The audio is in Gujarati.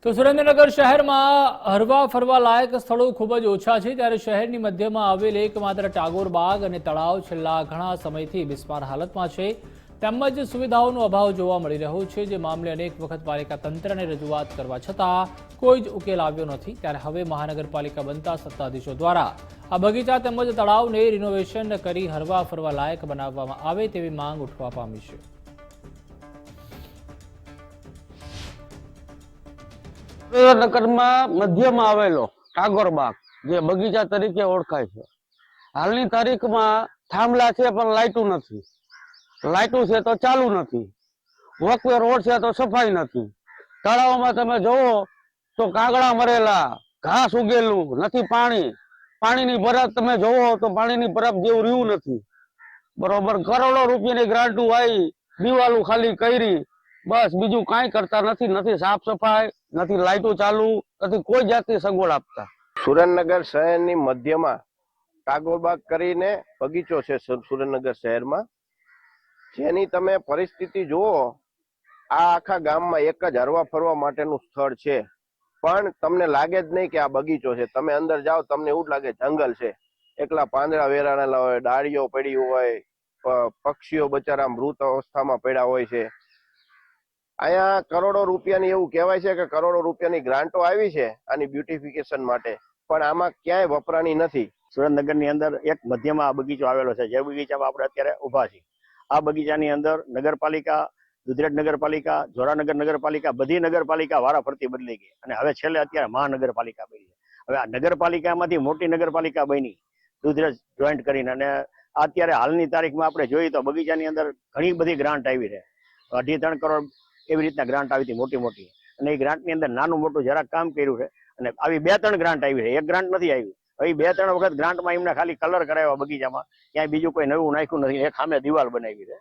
તો સુરેન્દ્રનગર શહેરમાં હરવા ફરવા લાયક સ્થળો ખૂબ જ ઓછા છે, ત્યારે શહેરની મધ્યમાં આવેલ એકમાત્ર ટાગોર બાગ અને તળાવ છેલ્લા ઘણા સમયથી બિસ્માર હાલતમાં છે, તેમજ સુવિધાઓનો અભાવ જોવા મળી રહ્યો છે, જે મામલે અનેક વખત પાલિકા તંત્રને રજૂઆત કરવા છતાં કોઈ જ ઉકેલ આવ્યો નથી। ત્યારે હવે મહાનગરપાલિકા બનતા સત્તાધીશો દ્વારા આ બગીચા તેમજ તળાવને રિનોવેશન કરી હરવા ફરવા લાયક બનાવવામાં આવે તેવી માંગ ઉઠવા પામી છે। સુરેન્દ્રનગરમાં મધ્યમાં આવેલો ટાગોર બાગ જે બગીચા તરીકે ઓળખાય છે, હાલની તારીખમાં થાંભલા છે પણ લાઇટો નથી, લાઇટો છે તો ચાલુ નથી, વોકવે રોડ છે તો સફાઈ નથી, તળાવમાં તમે જોવો તો કાગડા મરેલા, ઘાસ ઉગેલું નથી, પાણીની બરફ તમે જોવો તો પાણીની બરફ જેવું રહ્યું નથી, બરોબર। કરોડો રૂપિયાની ગ્રાન્ટો આવી, દિવાલો ખાલી કરી, બસ બીજું કાંઈ કરતા નથી, નથી સાફ સફાઈ, નથી લાઇટો ચાલુ, નથી કોઈ જાતની સગવડ આપતા। સુરેન્દ્રનગર શહેરની મધ્યમાં ટાગોરબાગ કરીને બગીચો છે સુરેન્દ્રનગર શહેરમાં, જેની તમે પરિસ્થિતિ જુઓ, આ આખા ગામમાં એક જ હરવા ફરવા માટેનું સ્થળ છે, પણ તમને લાગે જ નહીં કે આ બગીચો છે। તમે અંદર જાઓ તમને એવું જ લાગે જંગલ છે, એકલા પાંદડા વેરાણેલા હોય, ડાળીઓ પડી હોય, પક્ષીઓ બચારા મૃત અવસ્થામાં પડ્યા હોય છે। અહીંયા કરોડો રૂપિયાની એવું કહેવાય છે કે કરોડો રૂપિયાની ગ્રાન્ટો આવી છે આની બ્યુટિફિકેશન માટે, પણ આમાં ક્યાંય વપરાણી નથી। સુરેન્દ્રનગરની અંદર એક મધ્યમાં આ બગીચો આવેલો છે, જે બગીચામાં આપણે અત્યારે ઊભા છીએ। આ બગીચાની અંદર નગરપાલિકા, દુધરેજ નગરપાલિકા, જોરાનગર નગરપાલિકા, બધી નગરપાલિકા વારાફરતી બદલી ગઈ અને હવે છેલ્લે અત્યારે મહાનગરપાલિકા બની છે। હવે આ નગરપાલિકામાંથી મોટી નગરપાલિકા બની દુધરેજ જોઈન્ટ કરીને, અને અત્યારે હાલની તારીખમાં આપણે જોઈએ તો બગીચાની અંદર ઘણી બધી ગ્રાન્ટ આવી છે, 2.5-3 કરોડ એવી રીતના ગ્રાન્ટ આવી હતી મોટી મોટી, અને એ ગ્રાન્ટની અંદર નાનું મોટું જરાક કામ કર્યું છે, અને આવી 2-3 ગ્રાન્ટ આવી છે, એક ગ્રાન્ટ નથી આવી। હવે 2-3 વખત ગ્રાન્ટમાં એમને ખાલી કલર કરાવ્યા બગીચામાં, ક્યાંય બીજું કોઈ નવું નાખ્યું નથી, એક સામે દિવાલ બનાવી છે।